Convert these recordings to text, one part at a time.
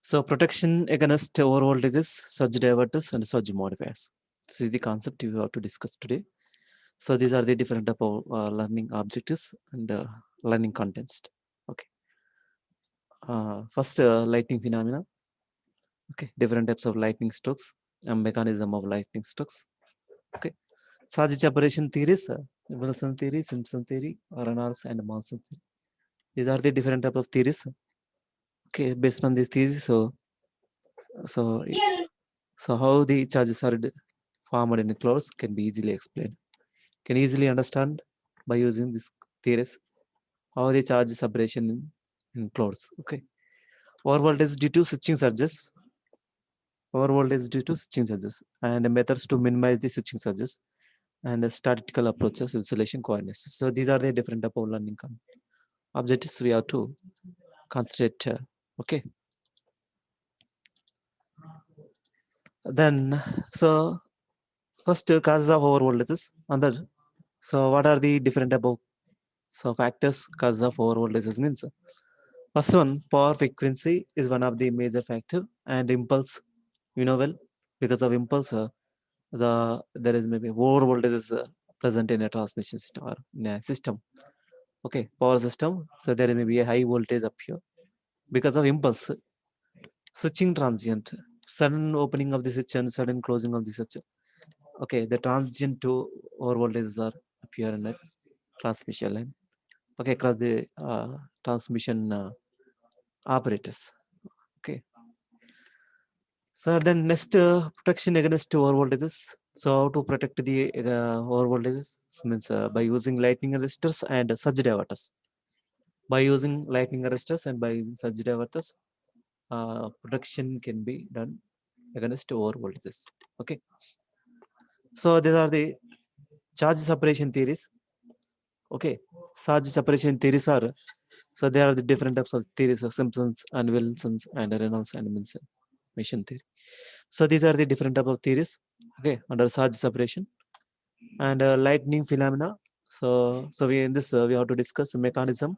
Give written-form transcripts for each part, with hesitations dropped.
So protection against over voltages, surge diverters, and surge modifiers. This is the concept we have to discuss today. So these are the different type of learning objectives and learning contents. Okay. First, lightning phenomena. Okay, different types of lightning strokes and mechanism of lightning strokes. Okay, charge separation theories, Wilson theory, Simpson theory, Reynolds and Monson theory. These are the different type of theories. Okay, based on these theories, so so how the charges are formed in clouds can be easily explained. Can easily understand by using these theories how the charge separation in clouds. Okay, over voltage due to switching surges. Over voltage due to switching surges and methods to minimize the switching surges and statistical approaches, insulation coordinates. So these are the different type of learning objectives we have to concentrate. Okay. Then, so first causes of over voltages. Under, so what are the different type of factors causes of over voltages means? First one, power frequency is one of the major factor and impulse. You know well, because of impulse, there is maybe over voltages present in a transmission system or in a system. Okay, power system. So there may be a high voltage up here because of impulse. Switching transient, sudden opening of the switch and sudden closing of the switch. Okay, the transient to over voltages are appear in a transmission line. Okay, across the transmission operators. Okay. So then next protection against over voltages. So how to protect the over voltages means by using lightning resistors and surge diverters. By using lightning arrestors and by using surge diverters, protection can be done against over voltages. Okay. So these are the charge separation theories. Okay. Charge separation theories are, so there are the different types of theories of Simpsons and Wilson's and Reynolds and Mason theory. So these are the different type of theories. Okay. Under charge separation and lightning phenomena. So we in this we have to discuss mechanism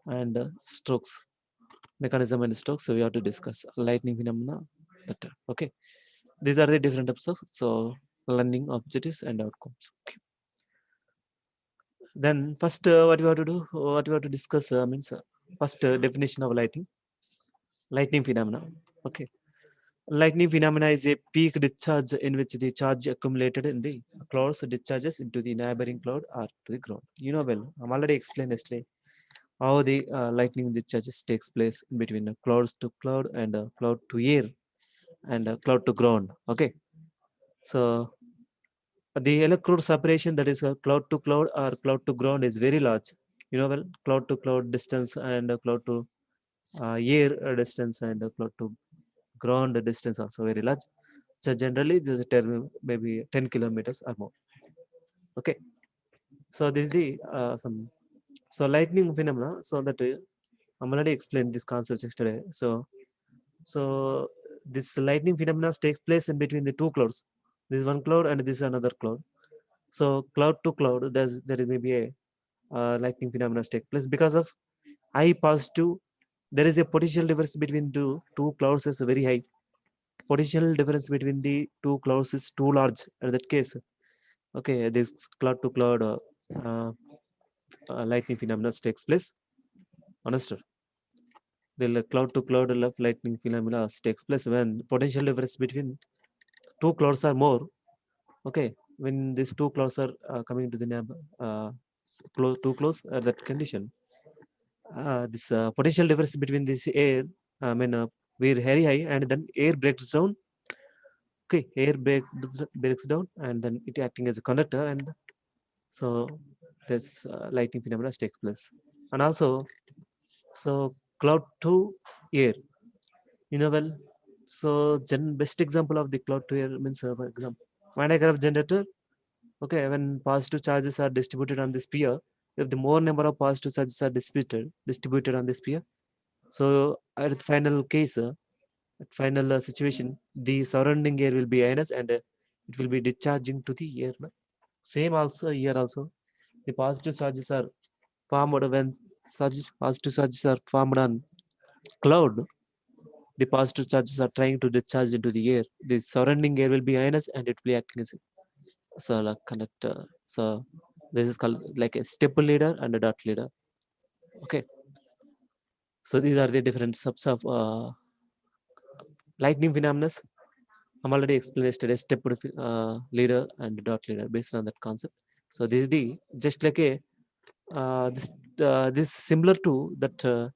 and strokes. Mechanism and strokes. So we have to discuss lightning phenomena better. Okay. These are the different types of learning objectives and outcomes. Okay. Then first, what we have to do, what we have to discuss means first definition of lightning phenomena. Okay, lightning phenomena is a peak discharge in which the charge accumulated in the clouds discharges into the neighboring cloud or to the ground. You know well, I'm already explained yesterday how the lightning discharges takes place in between clouds to cloud and cloud to air and cloud to ground. Okay, so the electrode separation, that is cloud to cloud or cloud to ground, is very large. You know well, cloud to cloud distance and cloud to air distance and cloud to ground distance also very large. So generally this is term maybe 10 kilometers or more. Okay, so this is the some lightning phenomena. So that I'm already explained this concept yesterday. So this lightning phenomena takes place in between the two clouds. This is one cloud and this is another cloud. So cloud to cloud, there may be a lightning phenomena take place because of I positive. There is a potential difference between two clouds is very high. Potential difference between the two clouds is too large. In that case, okay, this cloud to cloud uh, lightning phenomena takes place. Understood? The cloud to cloud lightning phenomena takes place when potential difference between two clouds are more. Okay, when these two clouds are coming to the neighbor, too close at that condition, this potential difference between this air, I mean, we're very high, and then air breaks down. Okay, breaks down, and then it acting as a conductor, and so this lightning phenomena takes place. And also, so cloud to air, you know well. So, best example of the cloud to air means, for example, Van de Graaff generator. Okay, when positive charges are distributed on the sphere, if the more number of positive charges are distributed on the sphere, so at the final case, at final situation, the surrounding air will be ionized and it will be discharging to the air. No? Same also here also, the positive charges are formed when positive charges are formed on cloud. the positive charges are trying to discharge into the air. The surrounding air will be ionized and it will be acting as a like conductor. So this is called like a step leader and a dot leader. Okay. So these are the different subs of lightning phenomena. I'm already explained yesterday step leader and dot leader based on that concept. So this is the just like a this similar to that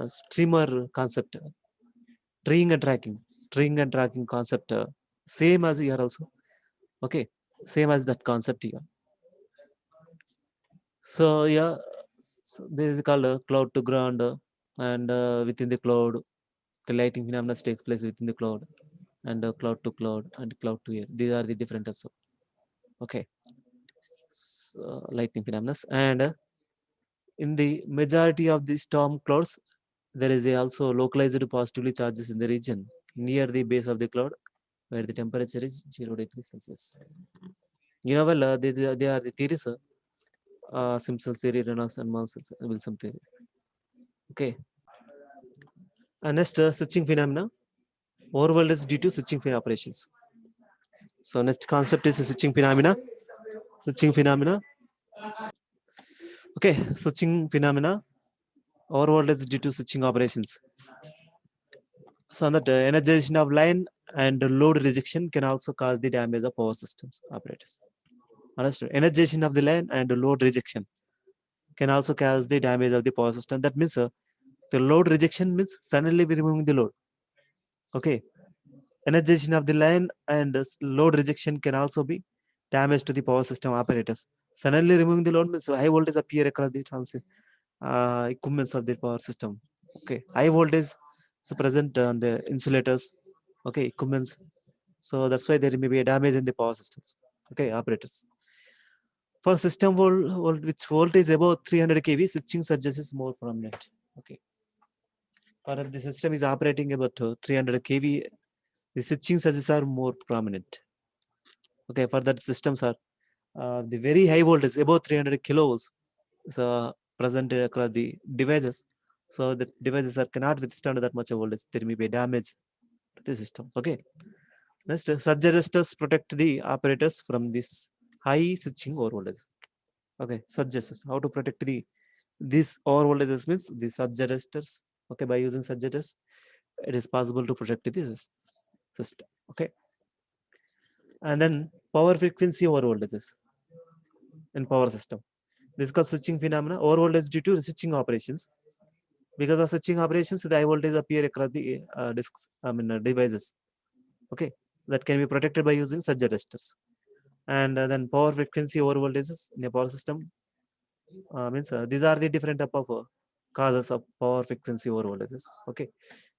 streamer concept, treeing and tracking concept, same as here also. Okay, same as that concept here. So yeah, so this is called cloud to ground, and within the cloud, the lighting phenomena takes place within the cloud, and cloud to cloud and cloud to air. These are the different also. Okay, so, lightning phenomena, and in the majority of the storm clouds, there is also localized positively charges in the region near the base of the cloud where the temperature is 0 degrees Celsius. You know, well, they are the theories, Simpson's theory, Reynolds and Wilson theory. Okay. And next, switching phenomena. Overworld is due to switching operations. So next concept is switching phenomena. Switching phenomena. Okay, switching phenomena. Overworld is due to switching operations. So that energization of line and load rejection can also cause the damage of power systems operators. Understood? Energization of the line and load rejection can also cause the damage of the power system. That means the load rejection means suddenly we removing the load. Okay. Energization of the line and load rejection can also be damage to the power system operators. Suddenly removing the load means high voltage appear across the equipments of the power system. Okay. High voltage is present on the insulators. Okay. Equipments. So that's why there may be a damage in the power systems. Okay. Operators. For system which voltage above 300 kV, switching surges is more prominent. Okay. For if the system is operating about 300 kV, the switching surges are more prominent. Okay, for that systems are the very high voltage above 300 kilovolts is present across the devices. So the devices are cannot withstand that much voltage. There may be damage to the system. Okay. Next, surge resistors protect the operators from this high switching over voltage. Okay, surge resistors. How to protect these over voltages means the surge resistors. Okay, by using surge resistors, it is possible to protect this system. Okay. And then power frequency over voltages in power system. This is called switching phenomena. Over voltage due to switching operations. Because of switching operations, the high voltage appear across the devices. Okay, that can be protected by using surge resistors. And then power frequency over voltages in a power system means these are the different type of causes of power frequency over voltages. Okay,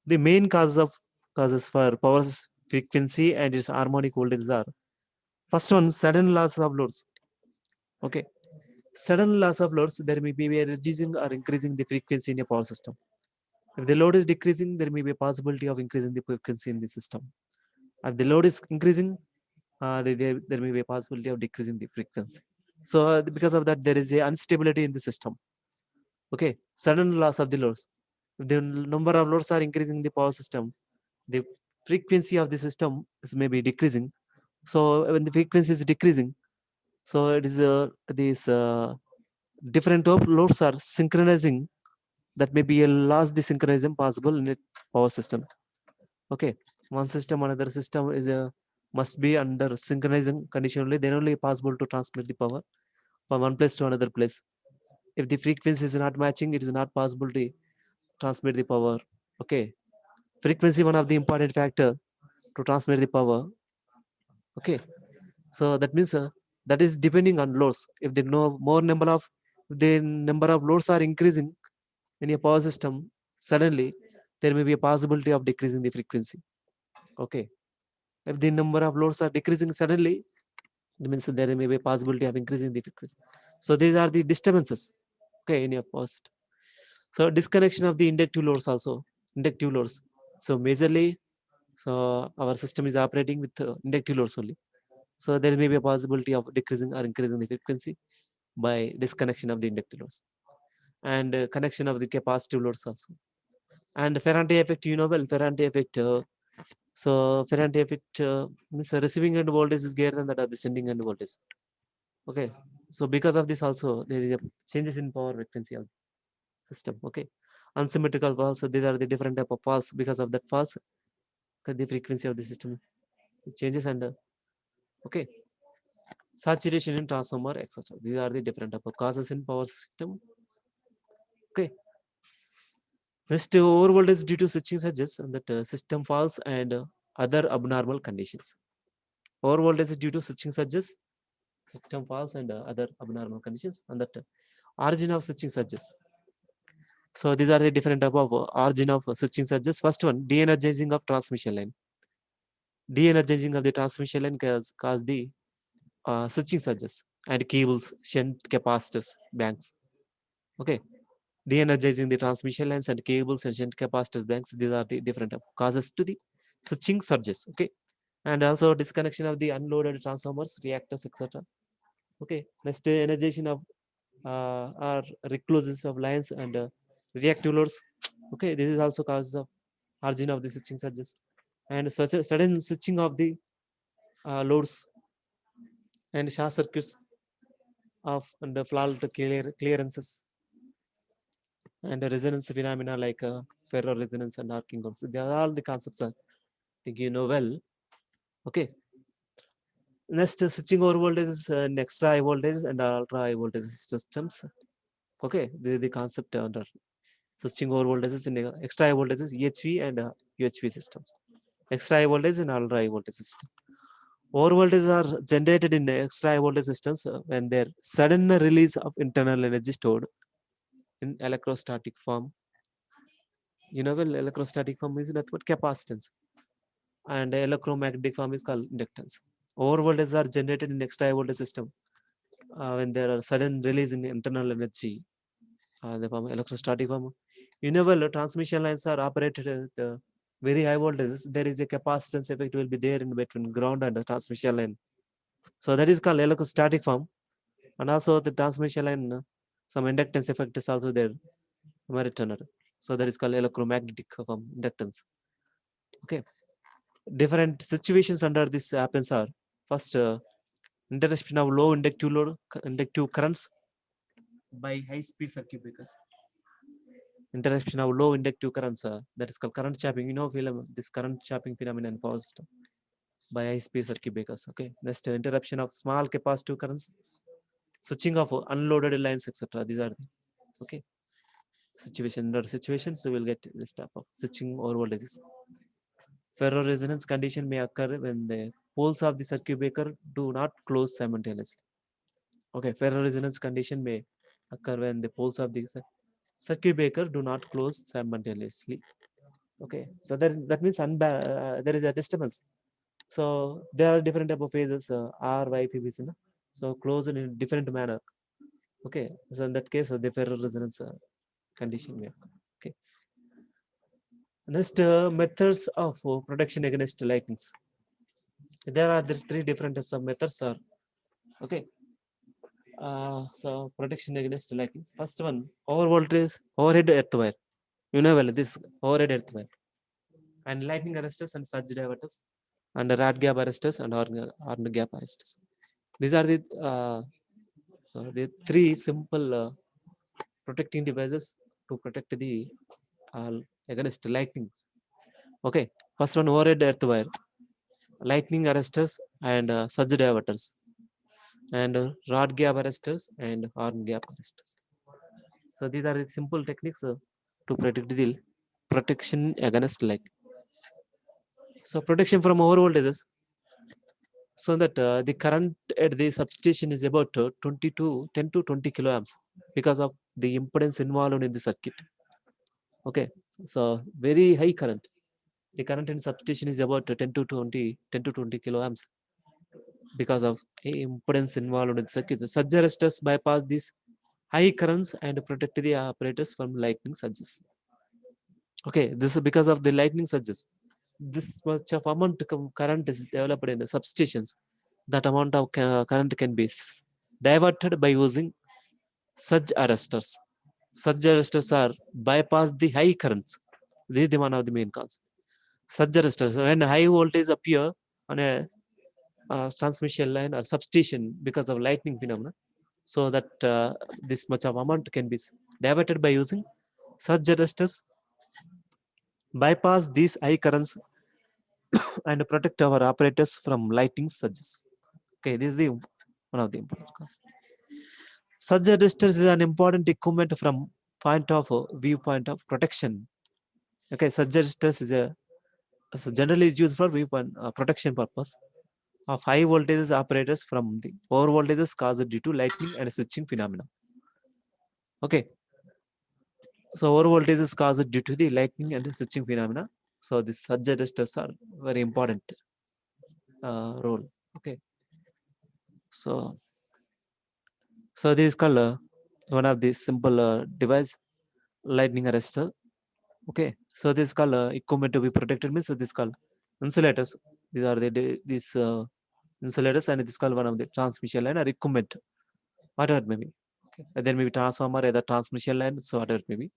the main causes for power frequency and its harmonic voltages are: first one, sudden loss of loads. Okay, sudden loss of loads, there may be a reducing or increasing the frequency in a power system. If the load is decreasing, there may be a possibility of increasing the frequency in the system. If the load is increasing, there may be a possibility of decreasing the frequency. So because of that, there is a instability in the system. Okay, sudden loss of the loads. If the number of loads are increasing in the power system, the frequency of the system is maybe decreasing. So when the frequency is decreasing, so it is these different loads are synchronizing. That may be a loss the synchronization possible in a power system. Okay, one system another system is a must be under synchronizing condition only, then only possible to transmit the power from one place to another place. If the frequency is not matching, it is not possible to transmit the power. Okay, frequency one of the important factor to transmit the power. Okay, so that means that is depending on loads. If the number of loads are increasing in a power system, suddenly there may be a possibility of decreasing the frequency. Okay, if the number of loads are decreasing suddenly, it means there may be a possibility of increasing the frequency. So these are the disturbances. Okay, in your post. So disconnection of the inductive loads also. Inductive loads. So majorly, so our system is operating with inductive loads only. So there may be a possibility of decreasing or increasing the frequency by disconnection of the inductive loads and connection of the capacitive loads also. And Ferranti effect, you know well, Ferranti effect. So Ferranti effect means the receiving end voltage is greater than that of the sending end voltage. Okay. So because of this also there is a changes in power frequency of system. Okay. Unsymmetrical faults. So these are the different type of faults. Because of that faults, the frequency of the system changes and okay. Saturation in transformer, etc. These are the different type of causes in power system. Okay. Next, overvoltage due to switching surges and that system faults and other abnormal conditions. Overvoltage due to switching surges, system faults and other abnormal conditions, and that origin of switching surges. So these are the different type of origin of switching surges. First one, de-energizing of transmission line. De-energizing of the transmission line cause the switching surges and cables, shunt capacitors, banks. Okay. De-energizing the transmission lines and cables and shunt capacitors banks. These are the different causes to the switching surges. Okay. And also disconnection of the unloaded transformers, reactors, etc. Okay. Next, energization of or recluses of lines and reactive loads. Okay. This is also caused the origin of the switching surges. And such a sudden switching of the loads and short circuits of and the fault clearances and the resonance phenomena like ferro resonance and arcing also. They are all the concepts I think you know well. Okay. Next, switching over voltages and extra high voltage and ultra high voltage systems. Okay, this is the concept under switching over voltages in extra high voltages, EHV and UHV systems. Extra high voltage and ultra high voltage system. Over voltages are generated in extra high voltage systems when there sudden release of internal energy stored in electrostatic form. You know well, electrostatic form is nothing but capacitance, and electromagnetic form is called inductance. Over voltages are generated in extra high voltage system when there are sudden release in internal energy, the form electrostatic form. You know well, transmission lines are operated at very high voltages. There is a capacitance effect will be there in between ground and the transmission line. So that is called electrostatic form. And also the transmission line, some inductance effect is also there, returner. So that is called electromagnetic form inductance. Okay. Different situations under this happens are first interruption of low inductive load, inductive currents by high speed circuit breakers. Interruption of low inductive currents, that is called current chapping. You know, this current chapping phenomenon in power system by high speed circuit breakers. Okay. Next, interruption of small capacitive currents, switching of unloaded lines, etc. These are the okay situation. Under situations, so we'll get this type of switching over voltages. Ferro resonance condition may occur when the poles of the circuit breaker do not close simultaneously. Okay, ferro resonance condition may occur when the poles of the circuit breaker do not close simultaneously. Okay, so that means there is a disturbance. So there are different type of phases, R, Y, P, B, C. So closed in a different manner. Okay, so in that case, the ferro resonance condition may occur. Okay. Next, methods of protection against lightnings. There are the three different types of methods. Are okay. So protection against lightnings. First one, overhead earth wire. You know well this overhead earth wire and lightning arresters and surge diverters and rad gap arresters and horn gap arresters. These are the three simple protecting devices to protect the uh, against lightning. Okay, first one overhead earth wire, lightning arresters and surge diverters, and rod gap arresters and horn gap arresters. So these are the simple techniques to protect the protection against light. So protection from over voltages. So that the current at the substation is about 10 to 20 kiloamps because of the impedance involved in the circuit. Okay, so very high current. The current in substation is about 10 to 20 kiloamps because of a impedance involved in the circuit. The surge arresters bypass these high currents and protect the apparatus from lightning surges. Okay, this is because of the lightning surges. This much of amount of current is developed in the substations. That amount of current can be diverted by using surge arresters. Surge arresters are bypass the high currents This is the one of the main cause. Such resistors, when high voltage appear on a transmission line or substation because of lightning phenomena, so that this much of amount can be diverted by using such resistors, bypass these high currents and protect our apparatus from lightning surges. Okay, this is the one of the important causes. Such resistors is an important equipment from point of viewpoint of protection. Okay, such resistors is a so generally is used for viewpoint protection purpose of high voltages apparatus from the over voltages caused due to lightning and switching phenomena. Okay, so over voltages caused due to the lightning and switching phenomena. So these surge resistors are very important role. Okay, so this is called one of the simple device lightning arrestor. Okay, so this is called equipment to be protected means this is called insulators. These are these insulators, and this is called one of the transmission line or equipment, whatever it may be. Okay, there may be transformer, either transmission line, so whatever it may be.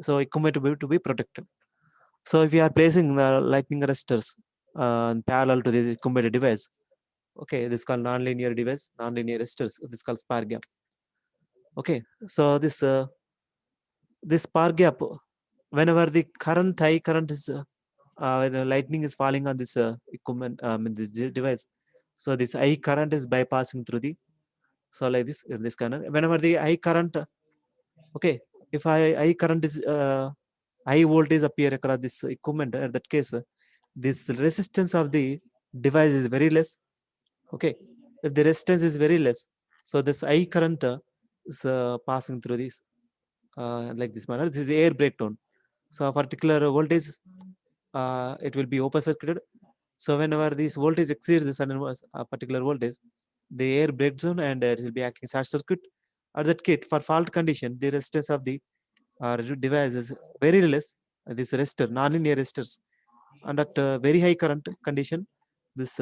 So equipment to be protected. So if you are placing lightning arrestors parallel to the equipment device, okay, this is called nonlinear device, nonlinear arrestors. This is called spark gap. Okay, so this spark gap, whenever the high current is when lightning is falling on this equipment, this device, so this high current is bypassing through the, so like this kind of, whenever the high current, okay, if high current is high voltage appear across this equipment, in that case this resistance of the device is very less. Okay, if the resistance is very less, so this high current is passing through this like this manner. This is air breakdown. So a particular voltage, it will be open circuited. So whenever this voltage exceeds this particular voltage, the air breaks down and it will be acting short circuit. At that kit, for fault condition, the resistance of the device is very less. This resistor, nonlinear resistors, and at very high current condition, this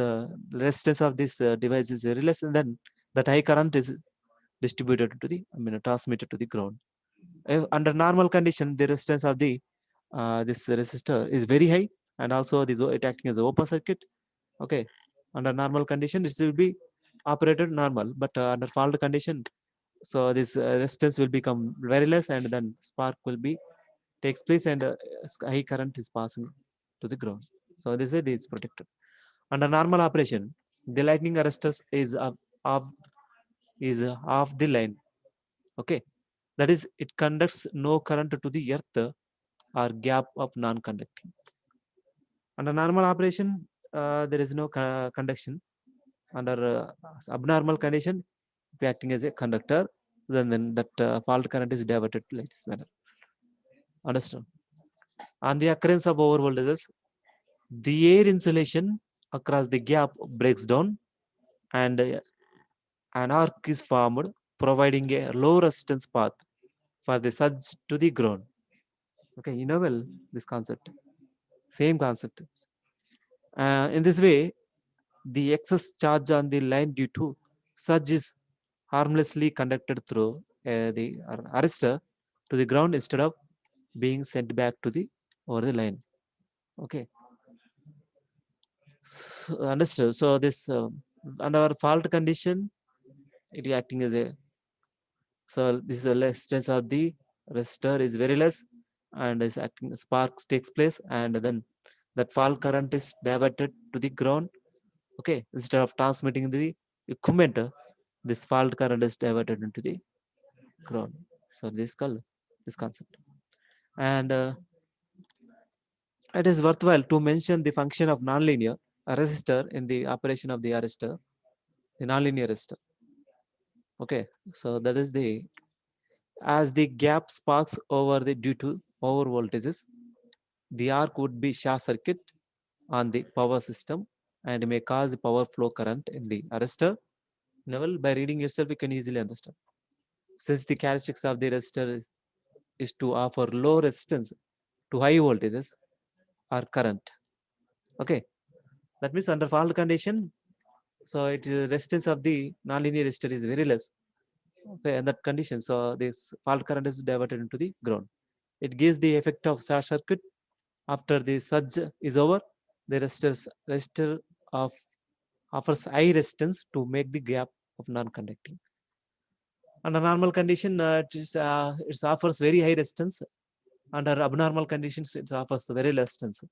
resistance of this device is very less, and then that high current is distributed to the, transmitted to the ground. Under normal condition, the resistance of the this resistor is very high, and also it acting as an open circuit. Okay, under normal condition, this will be operated normal, but under fault condition, so this resistance will become very less, and then spark will be takes place, and high current is passing to the ground. So this way, this is protected. Under normal operation, the lightning arrestors is off the line. Okay, that is, it conducts no current to the earth or gap of non-conducting. Under normal operation, there is no conduction. Under abnormal condition, if acting as a conductor, then that fault current is diverted like this manner. Understand? On the occurrence of overvoltages, the air insulation across the gap breaks down, and an arc is formed, providing a low resistance path for the surge to the ground. Okay, you know well this concept. Same concept. In this way, the excess charge on the line due to surge is harmlessly conducted through the arrestor to the ground instead of being sent back to the over the line. Okay, so, understood. So this under fault condition, it is acting as a, so this is a resistance of the resistor is very less, and is acting sparks takes place, and then that fault current is diverted to the ground. Okay, instead of transmitting the equipment, this fault current is diverted into the ground. So this called this concept. And it is worthwhile to mention the function of nonlinear resistor in the operation of the arrestor, the nonlinear resistor. Okay, so that is the, as the gap sparks over the due to over voltages, the arc would be short circuit on the power system and may cause power flow current in the arrestor. Now, by reading yourself, you can easily understand. Since the characteristics of the resistor is to offer low resistance to high voltages or current. Okay, that means under fault condition, so it is resistance of the nonlinear resistor is very less. Okay, in that condition, so this fault current is diverted into the ground. It gives the effect of short circuit After the surge is over, the resistor of offers high resistance to make the gap of non-conducting. Under normal condition, it offers very high resistance. Under abnormal conditions, it offers very less resistance.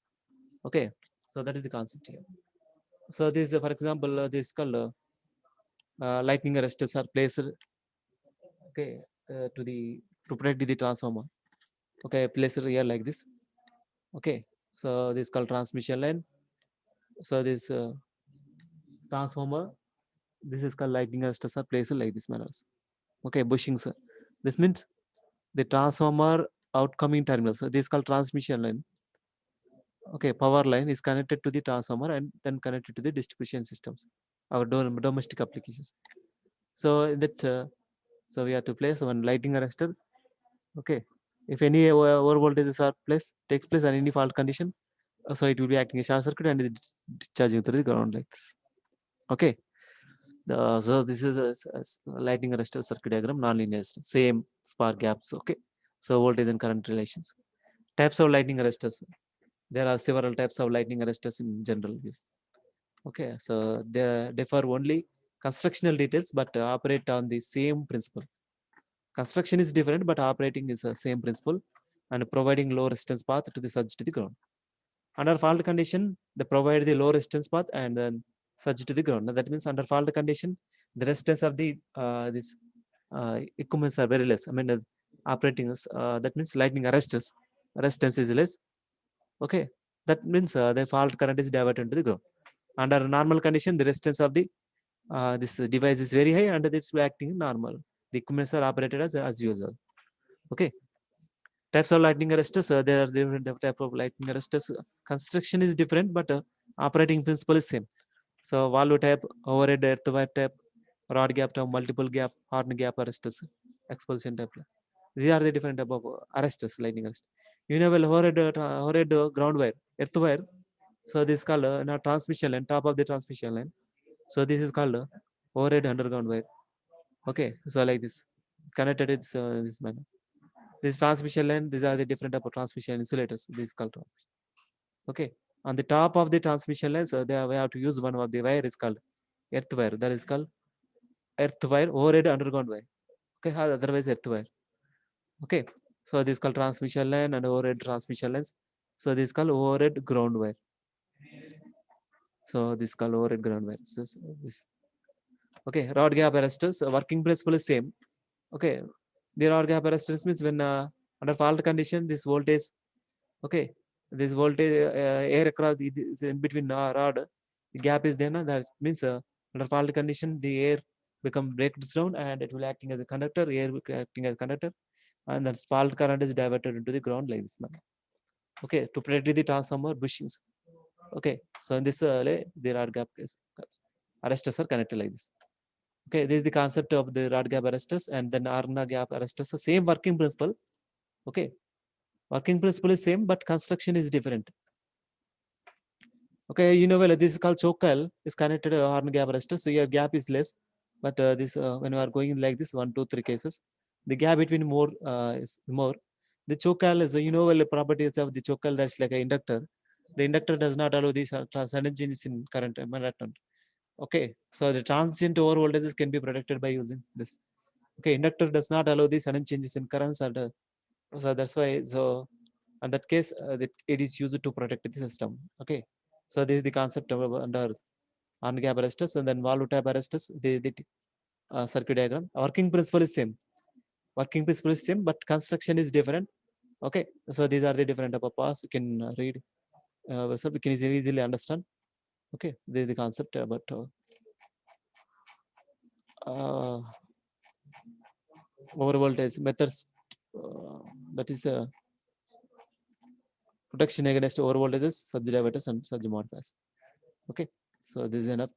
Okay, so that is the concept here. So this, for example, this is called lightning arresters are placed, okay, to protect the transformer. Okay, placed here like this. Okay, so this is called transmission line. So this transformer, this is called lightning arresters are placed like this manners. Okay, bushings. This means the transformer outcoming terminals. So this is called transmission line. Okay, power line is connected to the transformer and then connected to the distribution systems, our domestic applications. So in that, so we have to place one lightning arrestor. Okay, if any over voltages are takes place on any fault condition, so it will be acting as short circuit and discharging through the ground like this. Okay, so this is a lightning arrestor circuit diagram, nonlinear, same spark gaps. Okay, so voltage and current relations. Types of lightning arrestors. There are several types of lightning arrestors in general use. Okay, so they differ only constructional details, but operate on the same principle. Construction is different, but operating is the same principle and providing low resistance path to the surge to the ground. Under fault condition, they provide the low resistance path and then surge to the ground. Now, that means under fault condition, the resistance of the this equipments are very less. I mean, operating is that means lightning arrestors resistance is less. Okay, that means the fault current is diverted to the ground. Under normal condition, the resistance of the this device is very high and it's acting normal. The equipments are operated as usual. Okay, types of lightning arrestors. There are different type of lightning arrestors. Construction is different, but operating principle is same. So valve type, overhead earth wire type, rod gap type, multiple gap, horn gap arrestors, expulsion type. These are the different type of arrestors, lightning arrest. You know, well, overhead ground wire, earth wire. So this is called transmission line, top of the transmission line. So this is called overhead underground wire. Okay, so like this, it's connected with this manner. This transmission line, these are the different type of transmission insulators. This is called transmission. Okay, on the top of the transmission line, so we have to use one of the wire is called earth wire. That is called earth wire, overhead underground wire. Okay, otherwise earth wire. Okay, so this is called transmission line and overhead transmission lines. So this is called overhead ground wire. So this is called overhead ground wire. So this. Okay, rod gap arrestors, working principle is same. Okay, the rod gap arrestors means when under fault condition, this voltage, okay, this voltage air across in between rod, the gap is there. That means under fault condition, the air breaks down and it will acting as a conductor, air will acting as a conductor, and the fault current is diverted into the ground like this manner. Okay, to protect the transformer bushings. Okay, so in this the rod gap arrestors are connected like this. Okay, this is the concept of the rod gap arrestors and then Arna gap arrestors. The same working principle. Okay, working principle is same, but construction is different. Okay, you know, well, this is called choke coil is connected to Arna gap arrestor. So your gap is less, but this when you are going like this 1, 2, 3 cases, the gap between more is more. The choke coil is you know well the properties of the choke coil, that's like an inductor. The inductor does not allow these sudden changes in current. Okay, so the transient over voltages can be protected by using this. Okay, inductor does not allow the sudden changes in currents, and so that's why. So in that case, it is used to protect the system. Okay, so this is the concept of under on gap arrestors and then valve type arrestors. The circuit diagram. Working principle is same. Working principle is same, but construction is different. Okay, so these are the different type of parts. You can read, so we can easily understand. Okay, this is the concept about uh, over voltage methods. That is protection against over voltages, surge diverters, and surge modifiers. Okay, so this is enough.